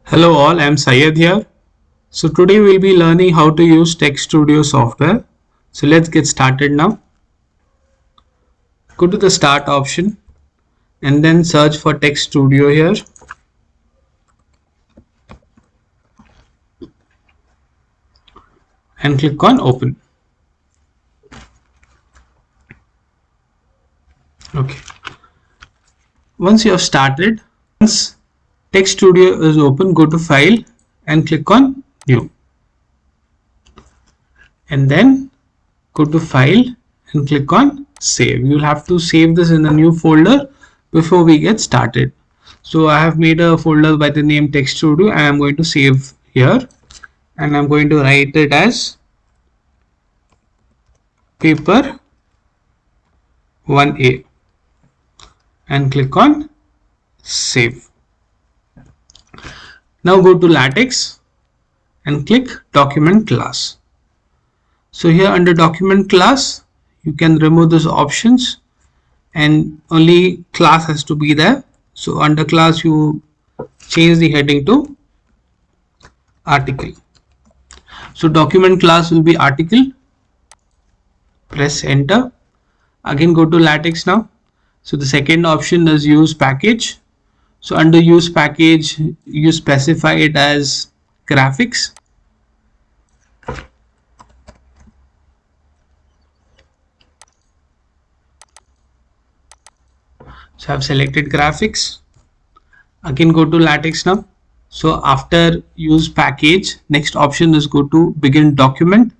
Hello all, I'm Syed here. So today we'll be learning how to use Texstudio software. So let's get started now. Go to the start option and then search for Texstudio here. And click on open. Okay. Once you have started, once Texstudio is open, go to file and click on new. And then go to file and click on save. You'll have to save this in a new folder before we get started. So I have made a folder by the name Texstudio and I'm going to save here and I'm going to write it as paper 1A and click on save. Now go to latex and click document class. So here under document class you can remove those options and only class has to be there. So under class you change the heading to article. So document class will be article. Press enter. Again go to latex now. So the second option is use package. So under use package you specify it as graphics. So I've selected graphics. Again go to latex now. So after use package, next option is go to begin document.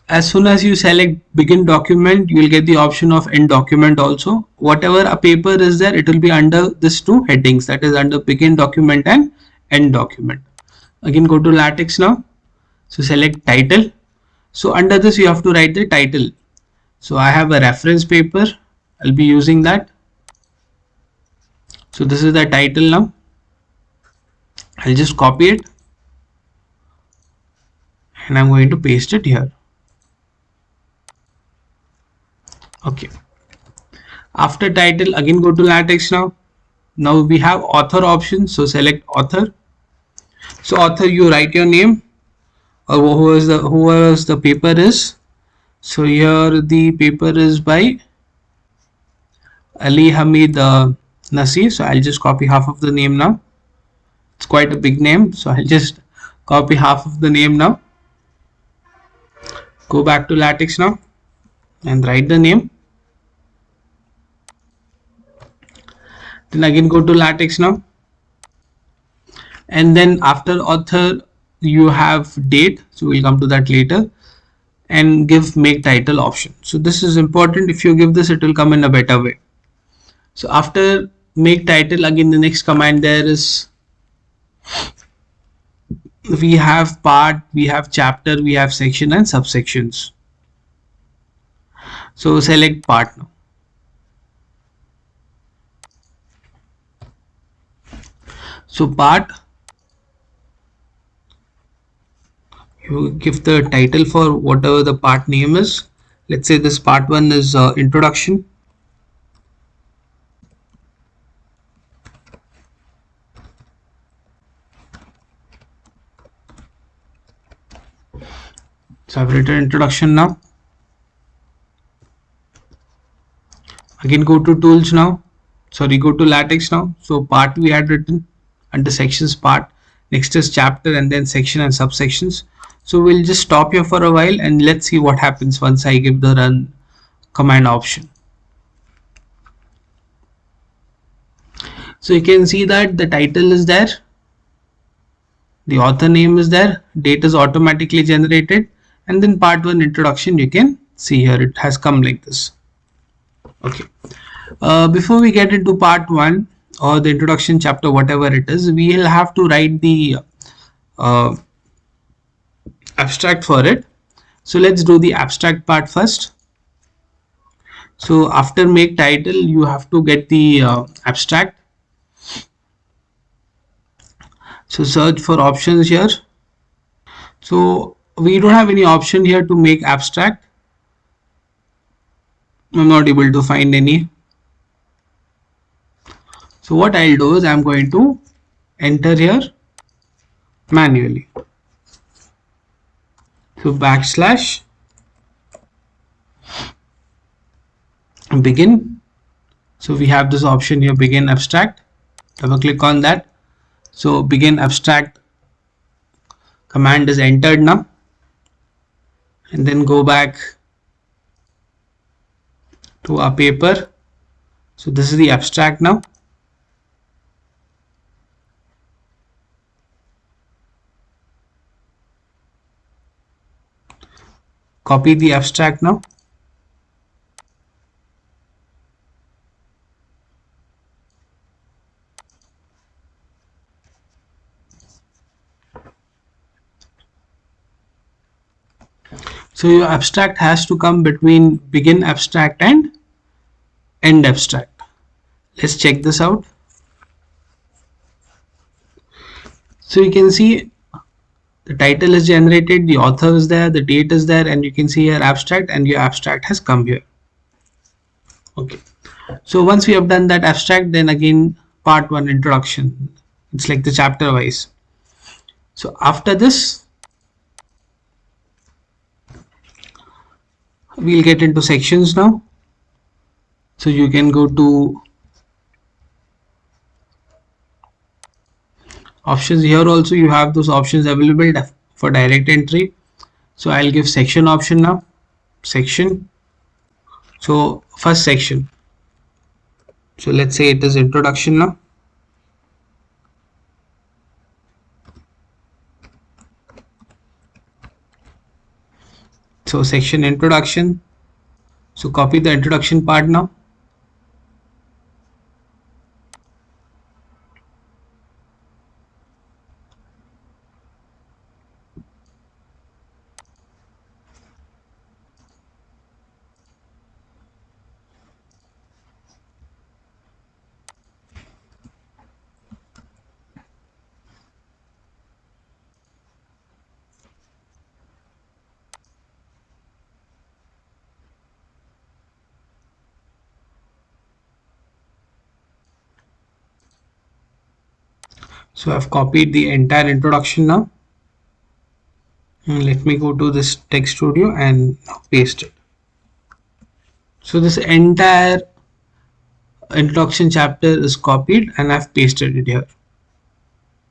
As soon as you select begin document, you will get the option of end document also. Whatever a paper is there, it will be under these two headings, that is under begin document and end document. Again go to latex now. So select title. So under this you have to write the title. So I have a reference paper. I'll be using that. So this is the title now. I'll just copy it and I'm going to paste it here. Okay. After title, again go to latex now. Now we have author option. So select author. So author, you write your name or whoever the paper is. So here the paper is by Ali Hamid Nasir. So I'll just copy half of the name now. It's quite a big name, so I'll just copy half of the name now. Go back to latex now and write the name. Then again go to latex now. And then after author you have date. So we'll come to that later. And give make title option. So this is important. If you give this, it will come in a better way. So after make title, again the next command there is we have part, we have chapter, we have section and subsections. So select part now. So part, you give the title for whatever the part name is. Let's say this part 1 is introduction. So I've written introduction now. Again go to tools now. Sorry, go to latex now. So part we had written under sections part. Next is chapter and then section and subsections. So we'll just stop here for a while and let's see what happens once I give the run command option. So you can see that the title is there. The author name is there. Date is automatically generated. And then part 1 introduction, you can see here it has come like this. Okay. Before we get into part 1 or the introduction chapter, whatever it is, we will have to write the abstract for it. So let's do the abstract part first. So after make title, you have to get the abstract. So search for options here. So we don't have any option here to make abstract. I'm not able to find any. So what I'll do is I'm going to enter here manually. So backslash begin. So we have this option here, begin abstract. Double click on that. So begin abstract command is entered now, and then go back to our paper. So this is the abstract now. Copy the abstract now. So your abstract has to come between begin abstract and end abstract. Let's check this out. So you can see the title is generated, the author is there, the date is there, and you can see here abstract, and your abstract has come here. Okay. So once we have done that abstract, then again part 1 introduction. It's like the chapter wise. So after this, we'll get into sections now. So you can go to options. Here also you have those options available for direct entry. So I'll give section option now. Section. So first section. So let's say it is introduction now. So section introduction. So copy the introduction part now. So I've copied the entire introduction now. Let me go to this Texstudio and paste it. So this entire introduction chapter is copied and I've pasted it here.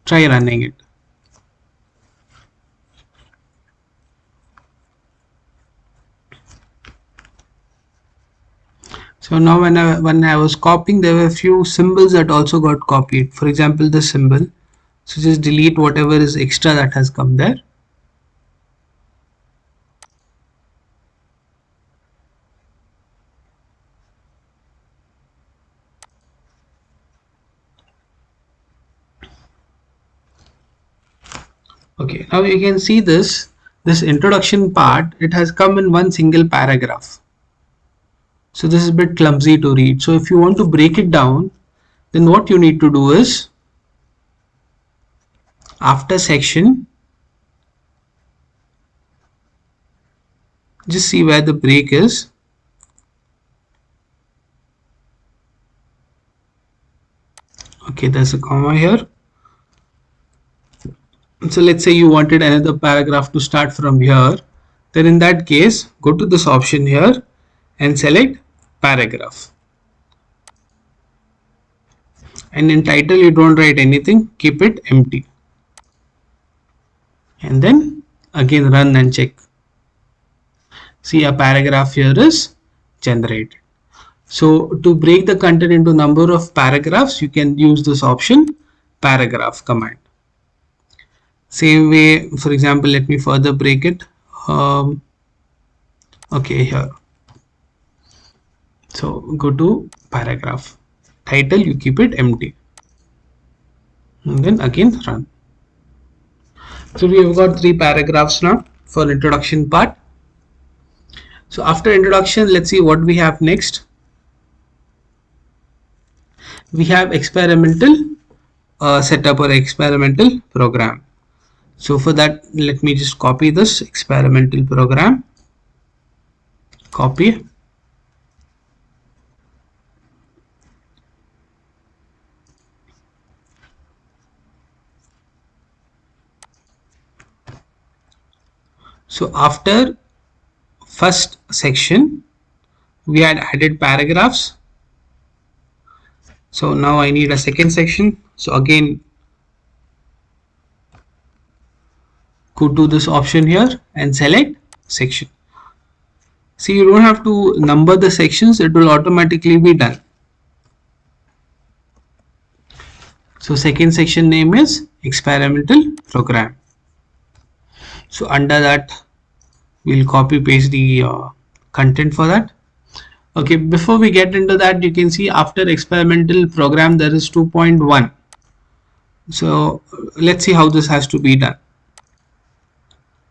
Try running it. So now when I was copying, there were a few symbols that also got copied. For example, this symbol. So just delete whatever is extra that has come there. Okay, now you can see this introduction part, it has come in one single paragraph. So this is a bit clumsy to read. So if you want to break it down, then what you need to do is after section, just see where the break is. Okay, there's a comma here. So let's say you wanted another paragraph to start from here. Then in that case, go to this option here and select paragraph. And in title, you don't write anything, keep it empty. And then again run and check. See, a paragraph here is generated. So to break the content into number of paragraphs, you can use this option paragraph command. Same way, for example, let me further break it. Okay, here. So go to paragraph. Title, you keep it empty. And then again run. So we have got 3 paragraphs now for introduction part. So after introduction, let's see what we have next. We have experimental setup or experimental program. So for that, let me just copy this experimental program. Copy. So after first section, we had added paragraphs. So now I need a second section. So again, go to this option here and select section. See, you don't have to number the sections, it will automatically be done. So second section name is experimental program. So under that, we'll copy paste the content for that. Okay, before we get into that, you can see after experimental program there is 2.1. So let's see how this has to be done.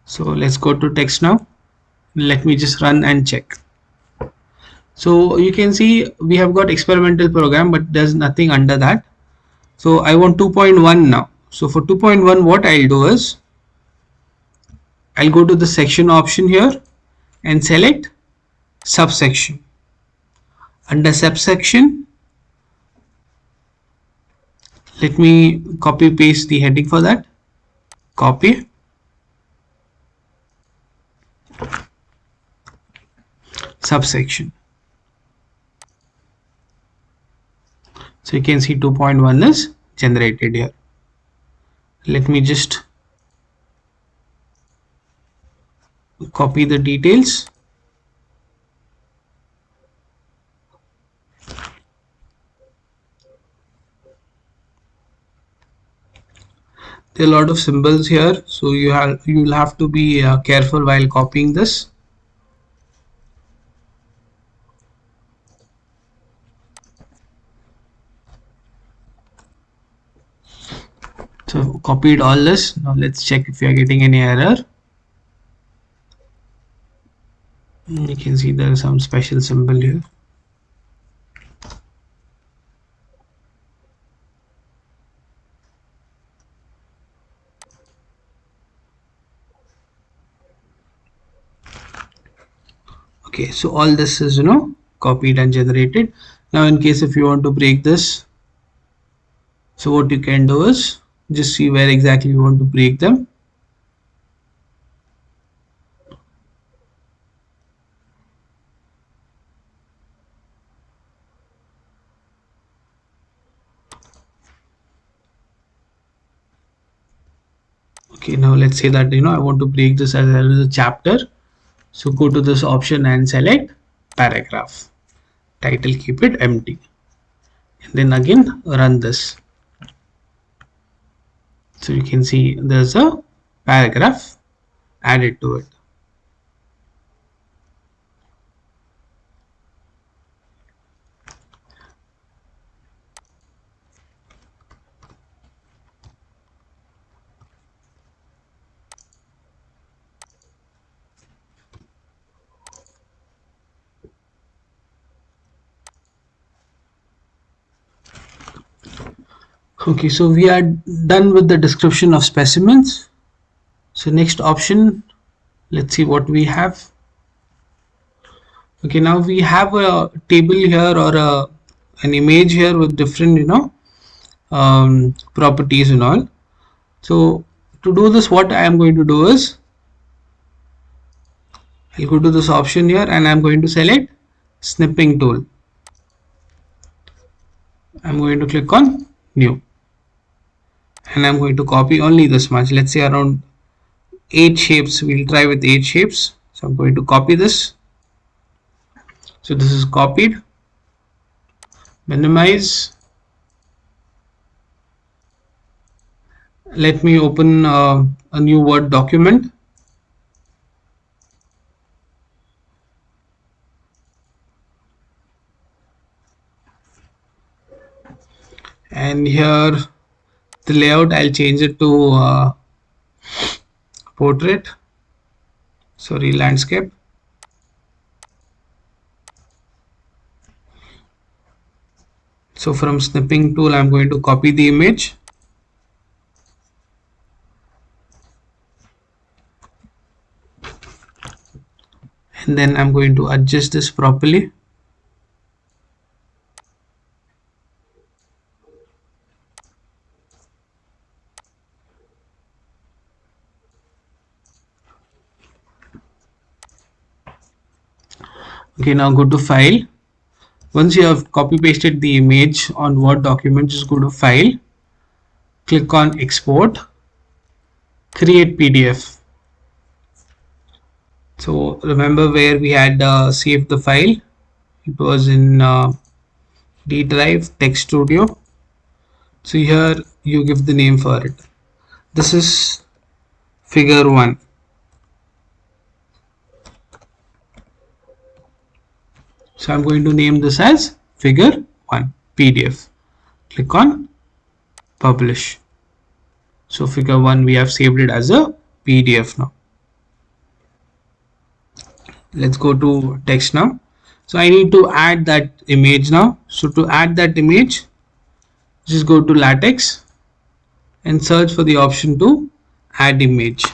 So let's go to text now. Let me just run and check. So you can see we have got experimental program, but there's nothing under that. So I want 2.1 now. So for 2.1, what I'll do is I'll go to the section option here and select subsection. Under subsection, let me copy paste the heading for that. Copy, subsection. So you can see 2.1 is generated here. Let me just copy the details. There are a lot of symbols here, so you'll have to be careful while copying this. So copied all this. Now let's check if you are getting any error. You can see there is some special symbol here. Okay, so all this is copied and generated. Now in case if you want to break this, so what you can do is just see where exactly you want to break them. Okay, now let's say that I want to break this as a chapter. So go to this option and select paragraph. Title, keep it empty. And then again run this. So you can see there's a paragraph added to it. Okay, so we are done with the description of specimens. So next option, let's see what we have. Okay, now we have a table here or an image here with different properties and all. So to do this, what I am going to do is I'll go to this option here and I'm going to select snipping tool. I'm going to click on new and I'm going to copy only this much. Let's say around 8 shapes. We'll try with 8 shapes. So I'm going to copy this. So this is copied. Minimize. Let me open a new Word document. And here the layout, I'll change it to portrait, sorry, landscape. So from snipping tool, I'm going to copy the image. And then I'm going to adjust this properly. Okay, now go to file. Once you have copy pasted the image on Word document, just go to file, click on export, create PDF. So remember where we had saved the file. It was in D drive, Texstudio. So here you give the name for it. This is figure 1. So I'm going to name this as figure 1 PDF. Click on publish. So figure 1, we have saved it as a PDF now. Let's go to text now. So I need to add that image now. So to add that image, just go to latex and search for the option to add image.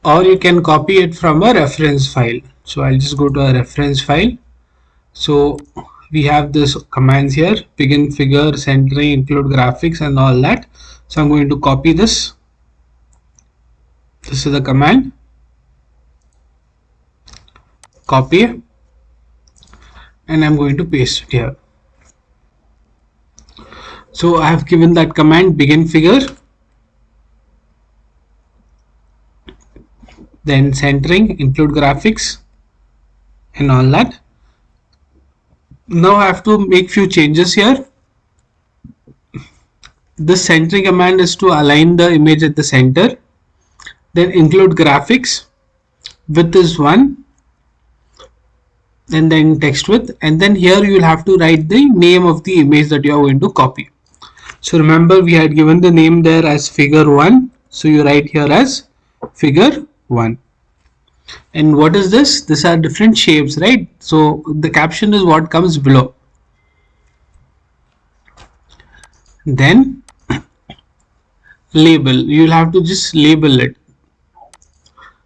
Or you can copy it from a reference file. So I'll just go to a reference file. So we have this commands here: begin, figure, centering, include graphics, and all that. So I'm going to copy this. This is the command, copy, and I'm going to paste it here. So I have given that command, begin figure, then centering, include graphics, and all that. Now I have to make few changes here. The centering command is to align the image at the center. Then include graphics, width is 1, and then text width, and then here you will have to write the name of the image that you are going to copy. So remember we had given the name there as figure 1, so you write here as figure 1. And what is this? These are different shapes, right? So the caption is what comes below. Then label, you'll have to just label it.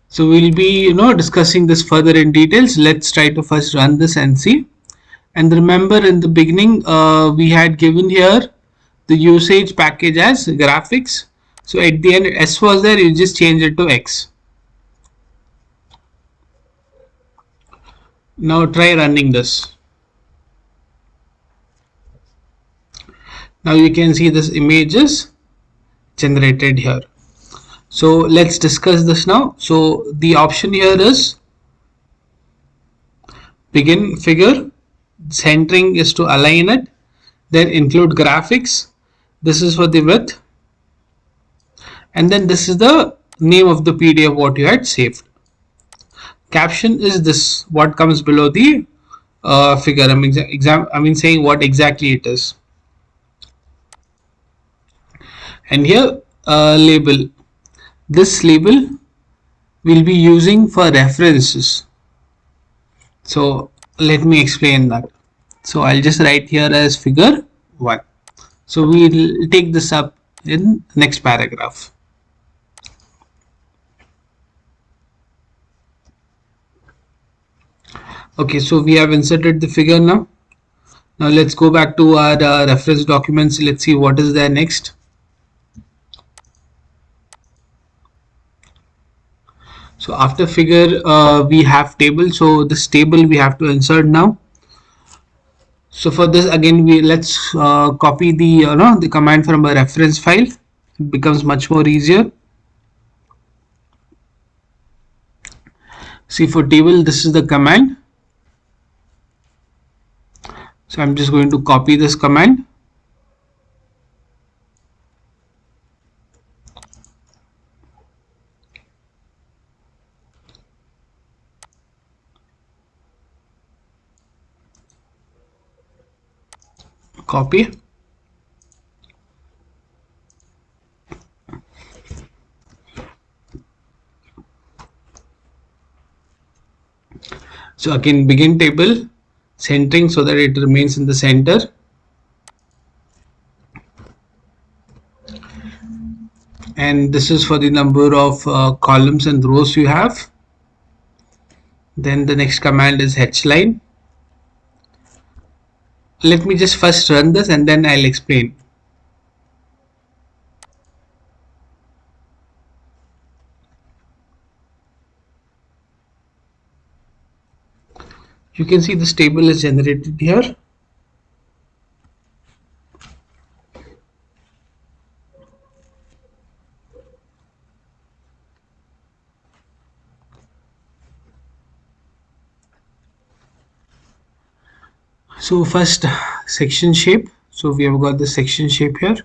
So we'll be discussing this further in details. Let's try to first run this and see. And remember in the beginning we had given here the usage package as graphics. So at the end S was there, you just change it to X. Now try running this. Now you can see this image is generated here. So let's discuss this now. So the option here is begin figure, centering is to align it, then include graphics, this is for the width, and then this is the name of the PDF what you had saved. Caption is this what comes below the figure. I mean saying what exactly it is. And here label, this label we'll be using for references. So let me explain that. So I'll just write here as figure 1. So we'll take this up in next paragraph. Okay, so we have inserted the figure now. Now let's go back to our reference documents. Let's see what is there next. So after figure we have table. So this table we have to insert now. So for this again let's copy the command from a reference file. It becomes much more easier. See, for table this is the command. So I'm just going to copy this command. Copy. So again begin table, centering so that it remains in the center. And this is for the number of columns and rows you have. Then the next command is hline. Let me just first run this and then I'll explain. You can see this table is generated here. So first section shape. So we have got the section shape here,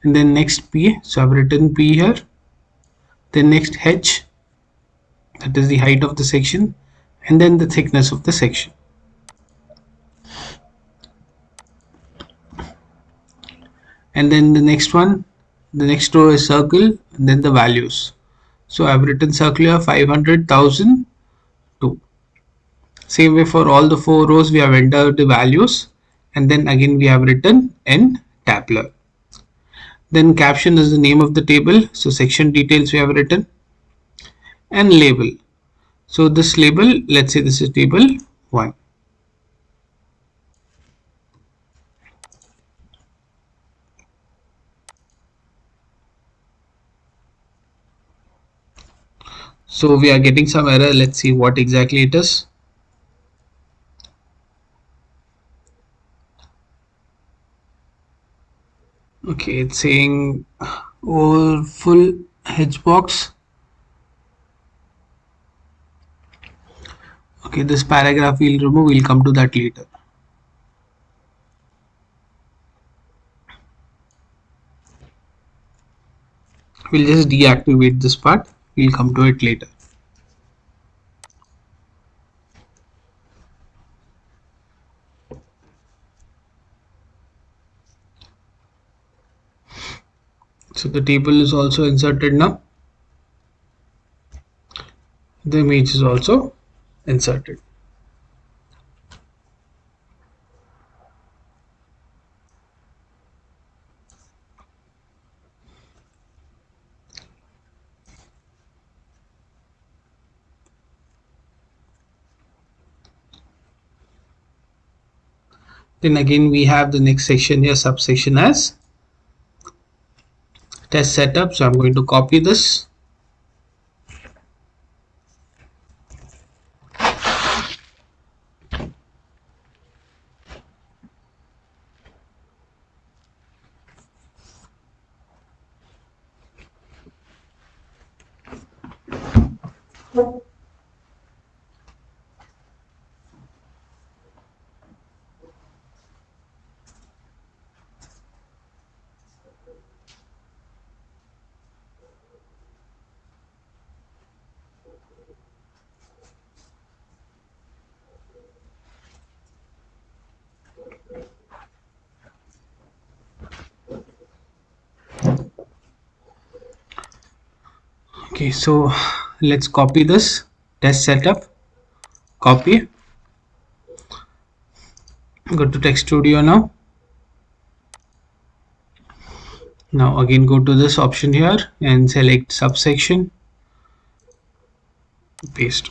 and then next P. So I've written P here. Then next H, that is the height of the section, and then the thickness of the section. And then the next one, the next row is circle, and then the values. So I've written circle here 500,000 2. Same way for all the 4 rows, we have entered the values, and then again we have written n tabular. Then caption is the name of the table, so section details we have written, and label. So this label, let's say this is table 1. So we are getting some error. Let's see what exactly it is. Okay, it's saying full hedge box. Okay, this paragraph we'll remove. We'll come to that later. We'll just deactivate this part. We'll come to it later. So the table is also inserted now. The image is also inserted. Then again we have the next section here, subsection as test setup. So I'm going to copy this. Okay, so let's copy this test setup. Copy. Go to Texstudio now. Now again go to this option here and select subsection. Paste.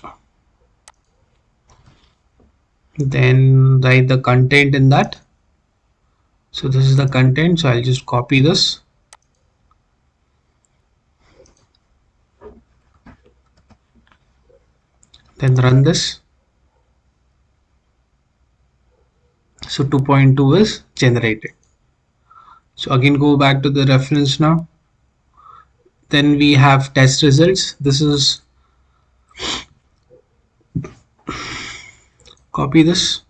Then write the content in that. So this is the content. So I'll just copy this. Then run this. So 2.2 is generated. So again go back to the reference now. Then we have test results. This is, copy this.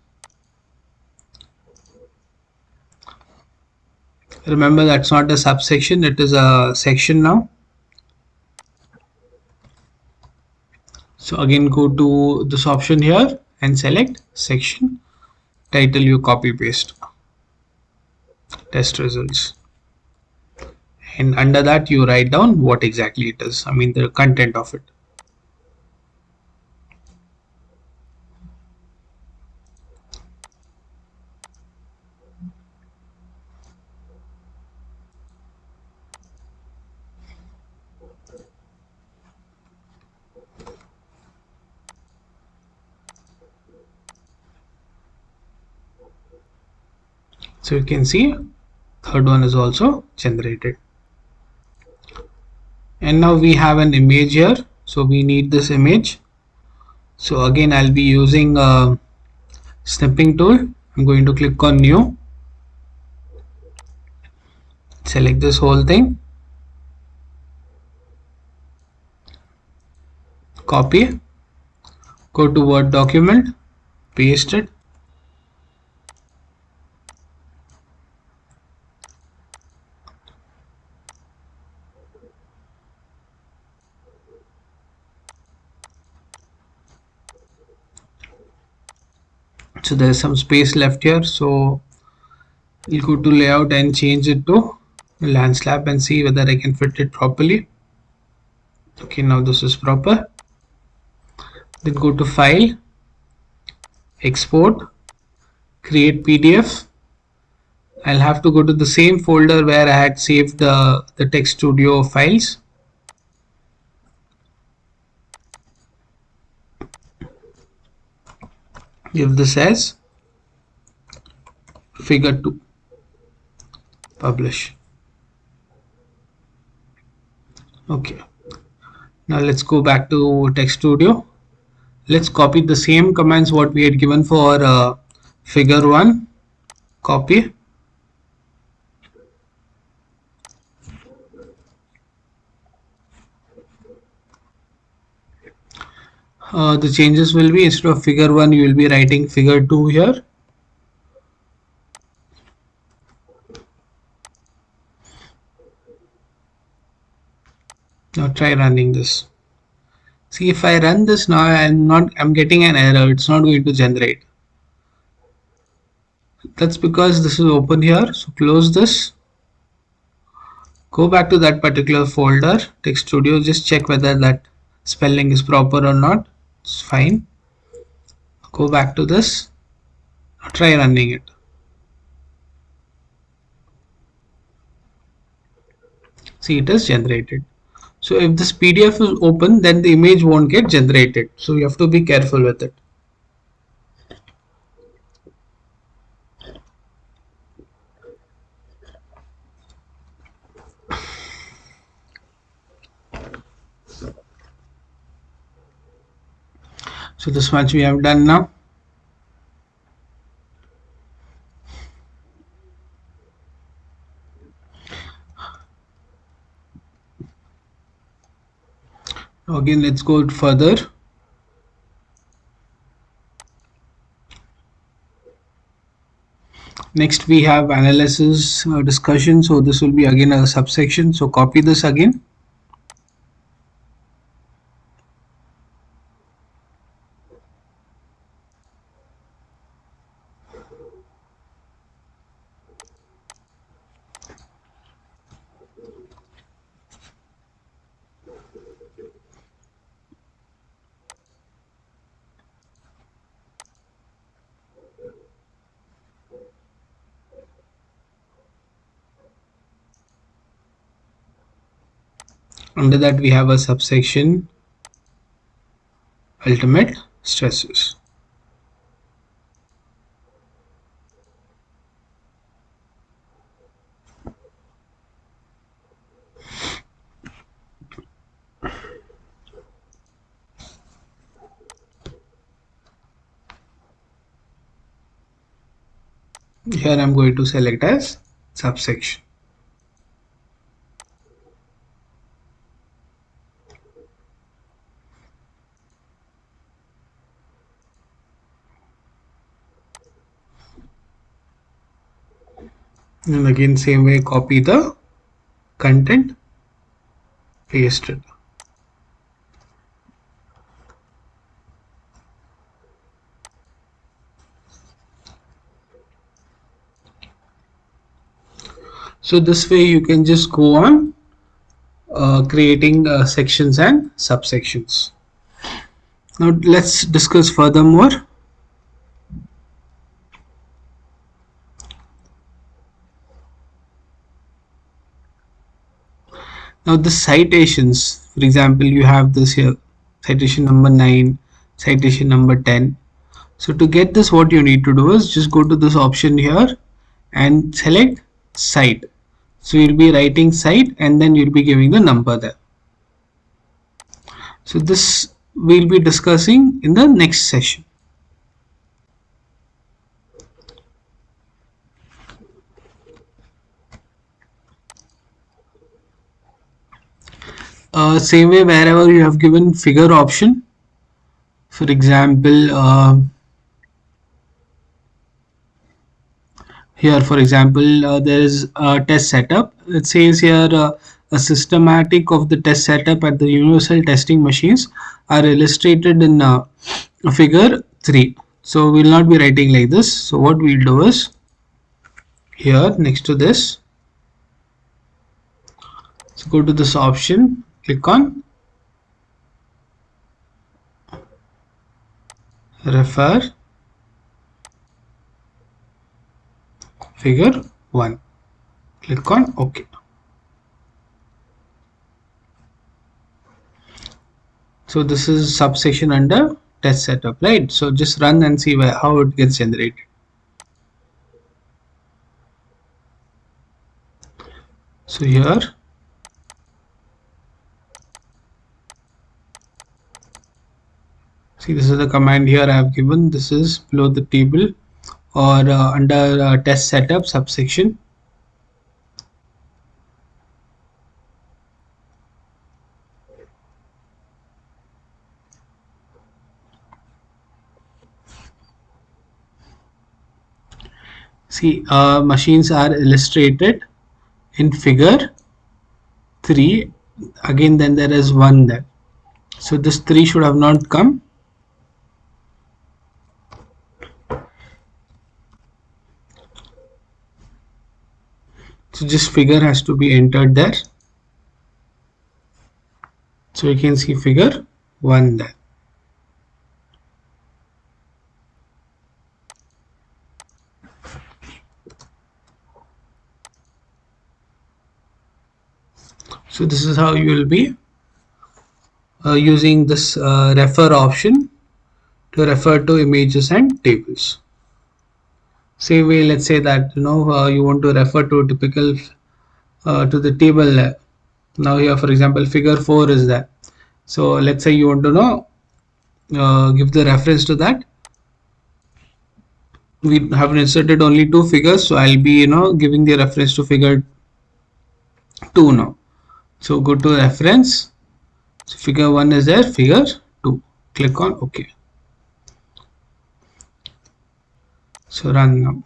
Remember that's not a subsection, it is a section now. So again go to this option here and select section. Title you copy paste. Test results. And under that you write down what exactly it is. I mean the content of it. So you can see third one is also generated. And now we have an image here. So we need this image. So again I'll be using snipping tool. I'm going to click on new, select this whole thing, copy, go to Word document, paste it. So there is some space left here, so we'll go to layout and change it to landslab and see whether I can fit it properly. Okay, now this is proper. Then go to file, export, create PDF. I'll have to go to the same folder where I had saved the Texstudio files. Give this as figure 2, publish. Okay, now let's go back to Texstudio. Let's copy the same commands what we had given for figure 1. Copy, the changes will be, instead of figure 1 you will be writing figure 2 here. Now try running this. See, if I run this now, I'm getting an error. It's not going to generate. That's because this is open here. So close this. Go back to that particular folder, Texstudio. Just check whether that spelling is proper or not. It's fine. Go back to this. Try running it. See, it is generated. So if this PDF is open, then the image won't get generated. So you have to be careful with it. So this much we have done now. Again, let's go further. Next we have analysis discussion. So this will be again a subsection. So copy this again. Under that we have a subsection, ultimate stresses. Here I'm going to select as subsection. And again same way, copy the content, paste it. So this way you can just go on creating sections and subsections. Now let's discuss furthermore. Now the citations, for example, you have this here, citation number 9, citation number 10. So to get this, what you need to do is just go to this option here and select cite. So you'll be writing cite and then you'll be giving the number there. So this we'll be discussing in the next session. Same way, wherever you have given figure option, for example, here for example there is a test setup. It says here a systematic of the test setup at the universal testing machines are illustrated in figure 3. So we'll not be writing like this. So what we'll do is, here next to this, so go to this option, click on refer figure 1, click on OK. So this is subsection under test setup, right? So just run and see how it gets generated. So here, see, this is the command here I have given. This is below the table or under test setup subsection. See, machines are illustrated in figure 3. Again, then there is 1 there. So this 3 should have not come. So this figure has to be entered there. So you can see figure 1 there. So this is how you will be using this refer option to refer to images and tables. Same way, let's say that you want to refer to a typical to the table. Now here for example figure 4 is there. So let's say you want to give the reference to that. We have inserted only 2 figures, so I'll be giving the reference to figure 2 now. So go to reference. So figure 1 is there, figure 2. Click on OK. So run now.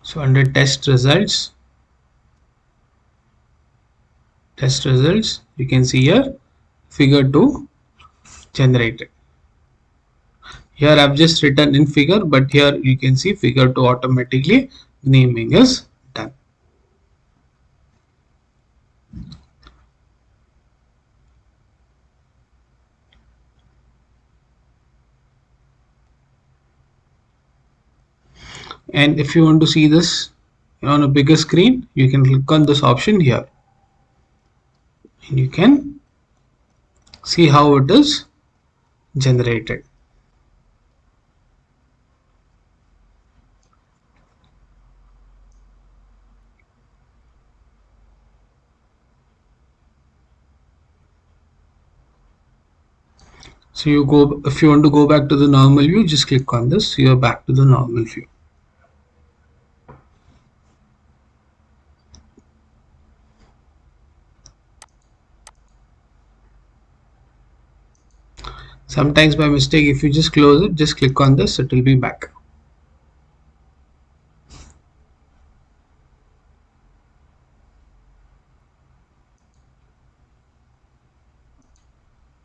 So under test results, you can see here figure 2 generated. Here I've just written in figure, but here you can see figure 2 automatically naming is done. And if you want to see this on a bigger screen, you can click on this option here and you can see how it is generated. So you go, if you want to go back to the normal view, just click on this. So you're back to the normal view. Sometimes by mistake, if you just close it, just click on this, it will be back.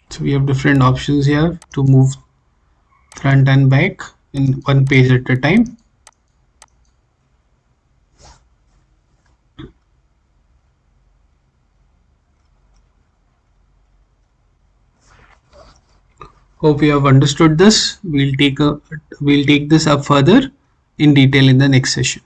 So we have different options here to move front and back in one page at a time. Hope you have understood this. We'll take this up further in detail in the next session.